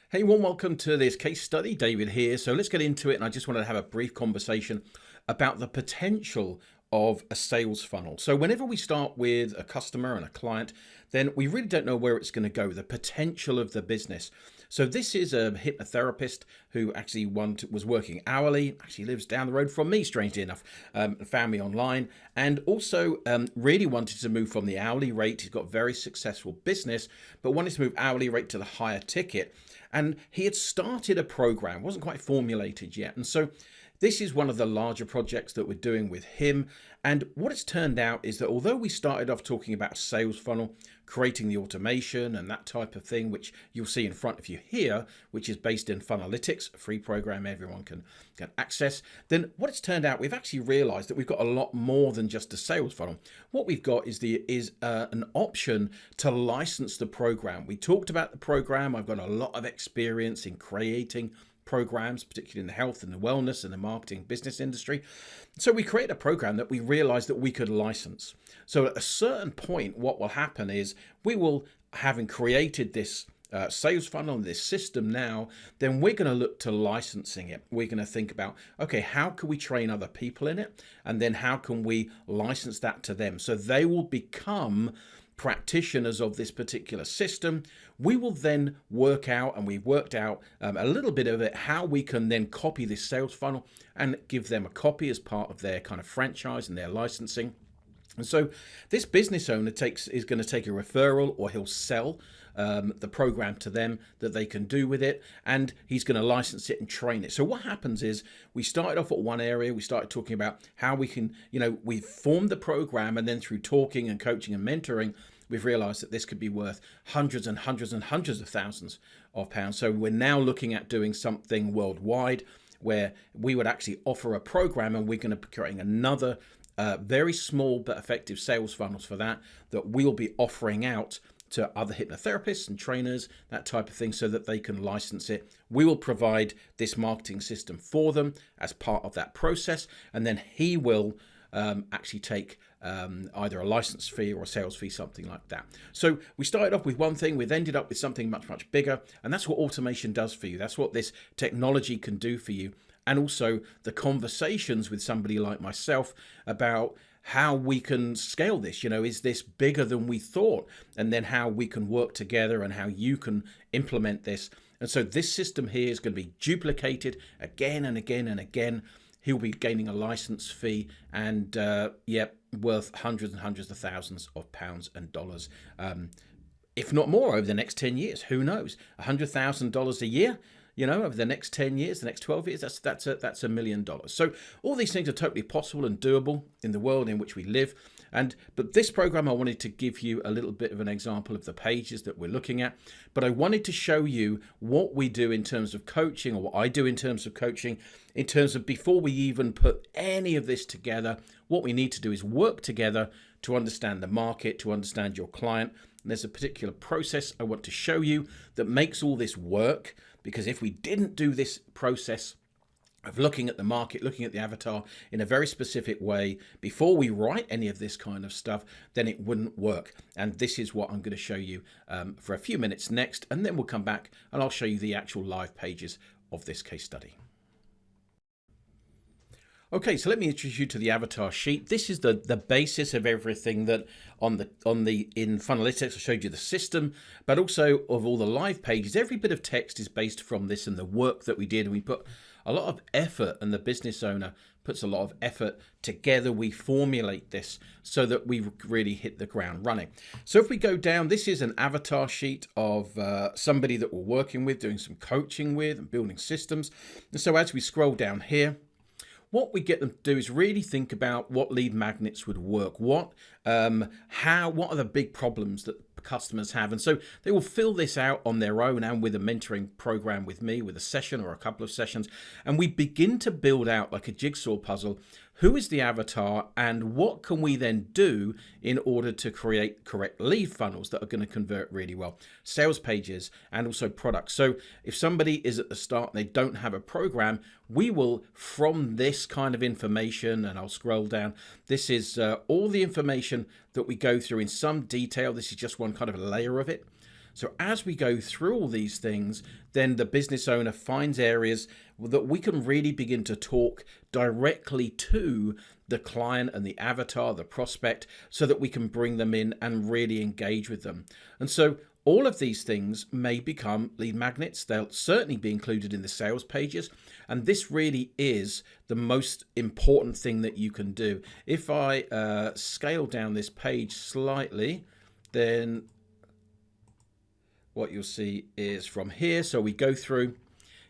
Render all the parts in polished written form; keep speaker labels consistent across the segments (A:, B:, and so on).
A: Hey, warm welcome to this case study. David here. So let's get into it. And I just wanted to have a brief conversation about the potential of a sales funnel. So whenever we start with a customer and a client, then we really don't know where it's going to go, the potential of the business. So this is a hypnotherapist who actually was working hourly, actually lives down the road from me, strangely enough, found me online, and also really wanted to move from the hourly rate. He's got a very successful business, but wanted to move hourly rate to the higher ticket. And he had started a program, wasn't quite formulated yet. And so this is one of the larger projects that we're doing with him. And what it's turned out is that although we started off talking about a sales funnel, creating the automation and that type of thing, which you'll see in front of you here, which is based in Funnelytics, a free program everyone can access, then what it's turned out, we've actually realized that we've got a lot more than just a sales funnel. What we've got is an option to license the program. We talked about the program. I've got a lot of experience in creating programs, particularly in the health and the wellness and the marketing business industry. So we created a program that we realized that we could license. So at a certain point, what will happen is we will, having created this sales funnel and this system now, then we're going to look to licensing it. We're going to think about, okay, how can we train other people in it? And then how can we license that to them? So they will become practitioners of this particular system. We will then work out, and we've worked out a little bit of it, how we can then copy this sales funnel and give them a copy as part of their kind of franchise and their licensing. And so this business owner is going to take a referral, or he'll sell the program to them that they can do with it, and he's going to license it and train it. So what happens is we started off at one area. We started talking about how we can, we formed the program, and then through talking and coaching and mentoring, we've realized that this could be worth hundreds and hundreds and hundreds of thousands of pounds. So we're now looking at doing something worldwide where we would actually offer a program, and we're going to be creating another very small but effective sales funnels for that we'll be offering out to other hypnotherapists and trainers, that type of thing, so that they can license it. We will provide this marketing system for them as part of that process, and then he will actually take either a license fee or a sales fee, something like that. So we started off with one thing, we've ended up with something much, much bigger, and that's what automation does for you. That's what this technology can do for you. And also the conversations with somebody like myself about how we can scale this. Is this bigger than we thought? And then how we can work together and how you can implement this. And so this system here is going to be duplicated again and again and again. He'll be gaining a license fee, and worth hundreds and hundreds of thousands of pounds and dollars, if not more, over the next 10 years. Who knows? $100,000 a year. Over the next 10 years, the next 12 years, that's $1 million. So all these things are totally possible and doable in the world in which we live. But this program, I wanted to give you a little bit of an example of the pages that we're looking at. But I wanted to show you what we do in terms of coaching, or what I do in terms of coaching, in terms of before we even put any of this together, what we need to do is work together to understand the market, to understand your client. And there's a particular process I want to show you that makes all this work. Because if we didn't do this process of looking at the market, looking at the avatar in a very specific way before we write any of this kind of stuff, then it wouldn't work. And this is what I'm going to show you for a few minutes next. And then we'll come back and I'll show you the actual live pages of this case study. Okay, so let me introduce you to the avatar sheet. This is the basis of everything that in Funnelytics. I showed you the system, but also of all the live pages. Every bit of text is based from this and the work that we did. And we put a lot of effort, and the business owner puts a lot of effort together. We formulate this so that we really hit the ground running. So if we go down, this is an avatar sheet of somebody that we're working with, doing some coaching with and building systems. And so as we scroll down here, what we get them to do is really think about what lead magnets would work, what are the big problems that customers have. And so they will fill this out on their own and with a mentoring program with me, with a session or a couple of sessions. And we begin to build out like a jigsaw puzzle. Who is the avatar, and what can we then do in order to create correct lead funnels that are going to convert really well? Sales pages and also products. So if somebody is at the start and they don't have a program, we will, from this kind of information, and I'll scroll down, this is all the information that we go through in some detail. This is just one kind of layer of it. So as we go through all these things, then the business owner finds areas that we can really begin to talk directly to the client and the avatar, the prospect, so that we can bring them in and really engage with them. And so all of these things may become lead magnets. They'll certainly be included in the sales pages. And this really is the most important thing that you can do. If I scale down this page slightly, then what you'll see is from here. So we go through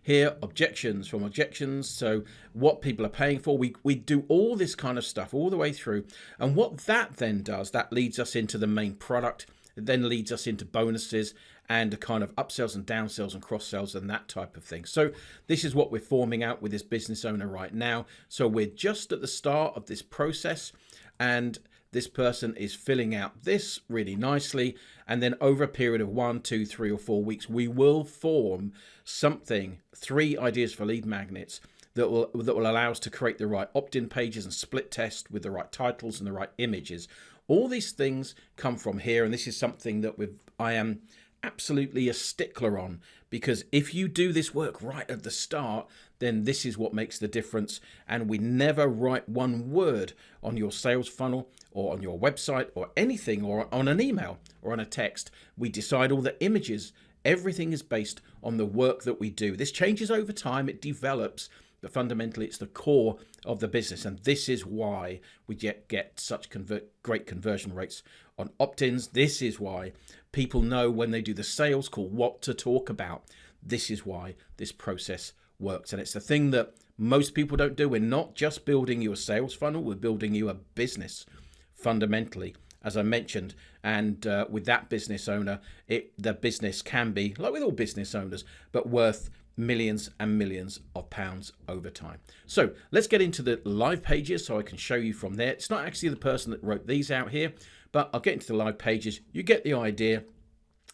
A: here, objections, from objections. So what people are paying for, we do all this kind of stuff all the way through. And what that then does, that leads us into the main product. It then leads us into bonuses and a kind of upsells and downsells and cross sells and that type of thing. So this is what we're forming out with this business owner right now. So we're just at the start of this process, and this person is filling out this really nicely. And then over a period of 1, 2, 3, or 4 weeks, we will form something, 3 ideas for lead magnets that will allow us to create the right opt-in pages and split test with the right titles and the right images. All these things come from here, and this is something that I am absolutely a stickler on, because if you do this work right at the start, then this is what makes the difference. And we never write one word on your sales funnel or on your website or anything, or on an email or on a text. We decide all the images. Everything is based on the work that we do. This changes over time, it develops, but fundamentally it's the core of the business. And this is why we get such great conversion rates on opt-ins. This is why people know when they do the sales call what to talk about. This is why this process works. And it's the thing that most people don't do. We're not just building you a sales funnel, we're building you a business fundamentally, as I mentioned. And with that business owner, the business can be, like with all business owners, but worth millions and millions of pounds over time. So let's get into the live pages so I can show you from there. It's not actually the person that wrote these out here, but I'll get into the live pages. You get the idea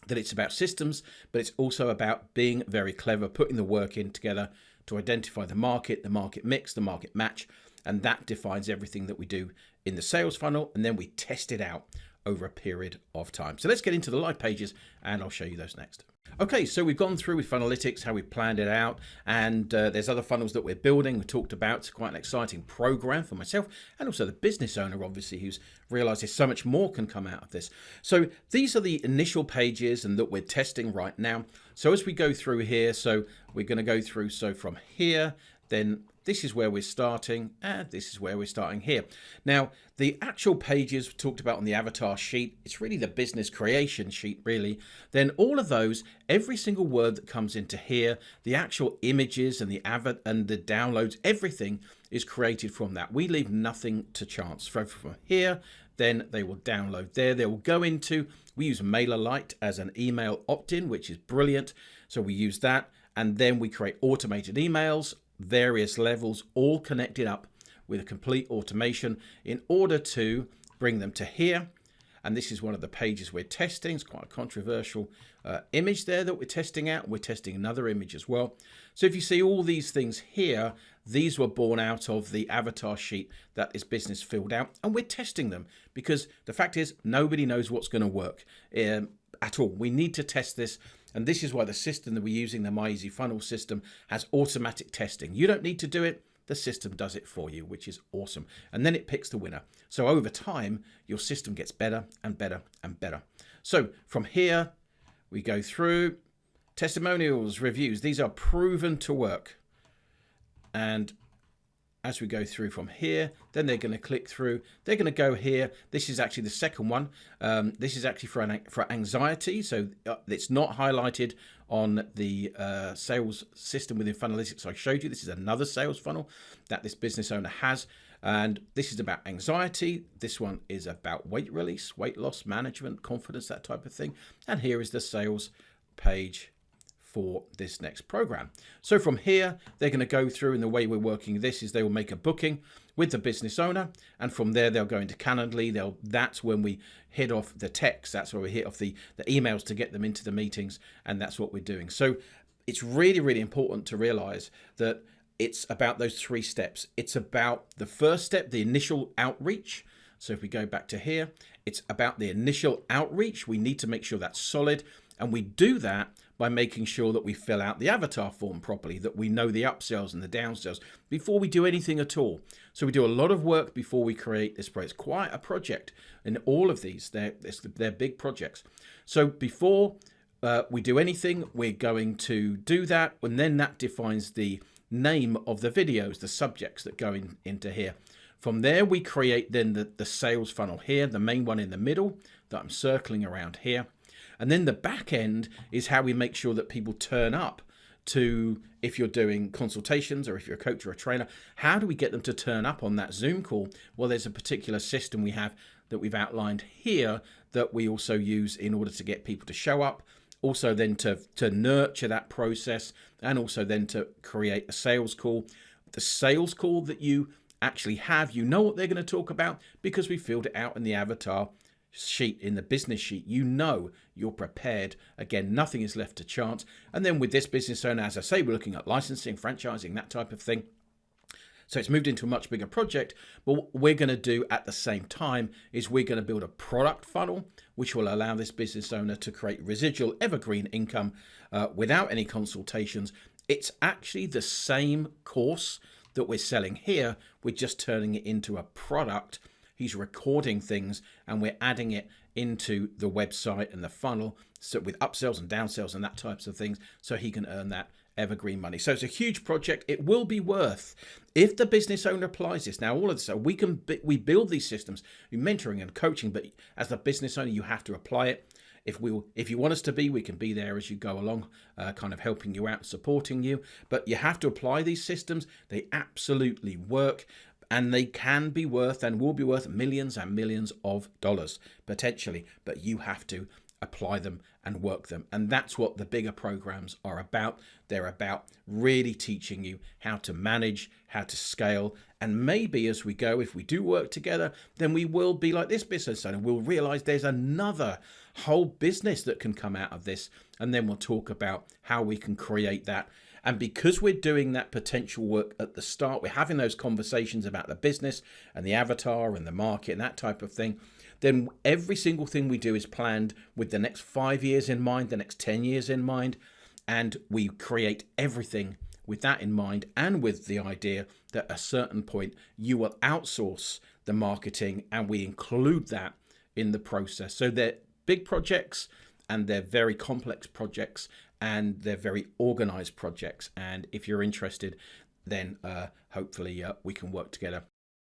A: that it's about systems, but it's also about being very clever, putting the work in together to identify the market mix, the market match, and that defines everything that we do in the sales funnel, and then we test it out over a period of time. So let's get into the live pages and I'll show you those next. Okay, so we've gone through with Funnelytics, how we planned it out, and there's other funnels that we're building. We talked about, it's quite an exciting program for myself and also the business owner, obviously, who's realized there's so much more can come out of this. So these are the initial pages and that we're testing right now. So as we go through here, so we're going to go through, so from here, then this is where we're starting, and this is where we're starting here. Now, the actual pages talked about on the avatar sheet, it's really the business creation sheet, really. Then all of those, every single word that comes into here, the actual images and the downloads, everything is created from that. We leave nothing to chance. From here, then they will download there. They will go into, we use MailerLite as an email opt-in, which is brilliant. So we use that, and then we create automated emails, various levels, all connected up with a complete automation in order to bring them to here. And this is one of the pages we're testing. It's quite a controversial image there that we're testing out. We're testing another image as well. So if you see all these things here, these were born out of the avatar sheet that this business filled out, and we're testing them because the fact is nobody knows what's going to work at all. We need to test this. And this is why the system that we're using, the MyEasyFunnel system, has automatic testing. You don't need to do it. The system does it for you, which is awesome. And then it picks the winner. So over time, your system gets better and better and better. So from here, we go through testimonials, reviews. These are proven to work. And as we go through from here, then they're going to click through. They're going to go here. This is actually the second one. This is actually for anxiety. So it's not highlighted on the sales system within Funnelytics I showed you. This is another sales funnel that this business owner has. And this is about anxiety. This one is about weight release, weight loss management, confidence, that type of thing. And here is the sales page for this next program. So from here, they're going to go through, and the way we're working this is they will make a booking with the business owner, and from there they'll go into Calendly. That's when we hit off the text. That's where we hit off the emails to get them into the meetings, and that's what we're doing. So it's really, really important to realize that it's about those 3 steps. It's about the first step, the initial outreach. So if we go back to here, it's about the initial outreach. We need to make sure that's solid. And we do that by making sure that we fill out the avatar form properly, that we know the upsells and the downsells before we do anything at all. So we do a lot of work before we create this project. It's quite a project, and all of these, they're big projects. So before we do anything, we're going to do that, and then that defines the name of the videos, the subjects that go into here. From there, we create then the sales funnel here, the main one in the middle that I'm circling around here. And then the back end is how we make sure that people turn up to, if you're doing consultations or if you're a coach or a trainer, how do we get them to turn up on that Zoom call? Well, there's a particular system we have that we've outlined here that we also use in order to get people to show up, also then to nurture that process, and also then to create a sales call. The sales call that you actually have, you know what they're going to talk about because we filled it out in the avatar sheet, in the business sheet. You know you're prepared. Again, nothing is left to chance. And then with this business owner, as I say, we're looking at licensing, franchising, that type of thing. So it's moved into a much bigger project. But what we're going to do at the same time is we're going to build a product funnel, which will allow this business owner to create residual evergreen income without any consultations. It's actually the same course that we're selling here. We're just turning it into a product. He's recording things and we're adding it into the website and the funnel, so with upsells and downsells and that types of things, so he can earn that evergreen money. So it's a huge project. It will be worth, if the business owner applies this. Now all of this, so we build these systems, mentoring and coaching, but as the business owner, you have to apply it. If you want us to be, we can be there as you go along, kind of helping you out, supporting you. But you have to apply these systems. They absolutely work. And they can be worth and will be worth millions and millions of dollars potentially, but you have to apply them and work them. And that's what the bigger programs are about. They're about really teaching you how to manage, how to scale. And maybe as we go, if we do work together, then we will be like this business owner. We'll realize there's another whole business that can come out of this. And then we'll talk about how we can create that. And because we're doing that potential work at the start, we're having those conversations about the business and the avatar and the market and that type of thing, then every single thing we do is planned with the next 5 years in mind, the next 10 years in mind. And we create everything with that in mind, and with the idea that at a certain point you will outsource the marketing, and we include that in the process. So they're big projects and they're very complex projects, and they're very organized projects. And if you're interested, then hopefully we can work together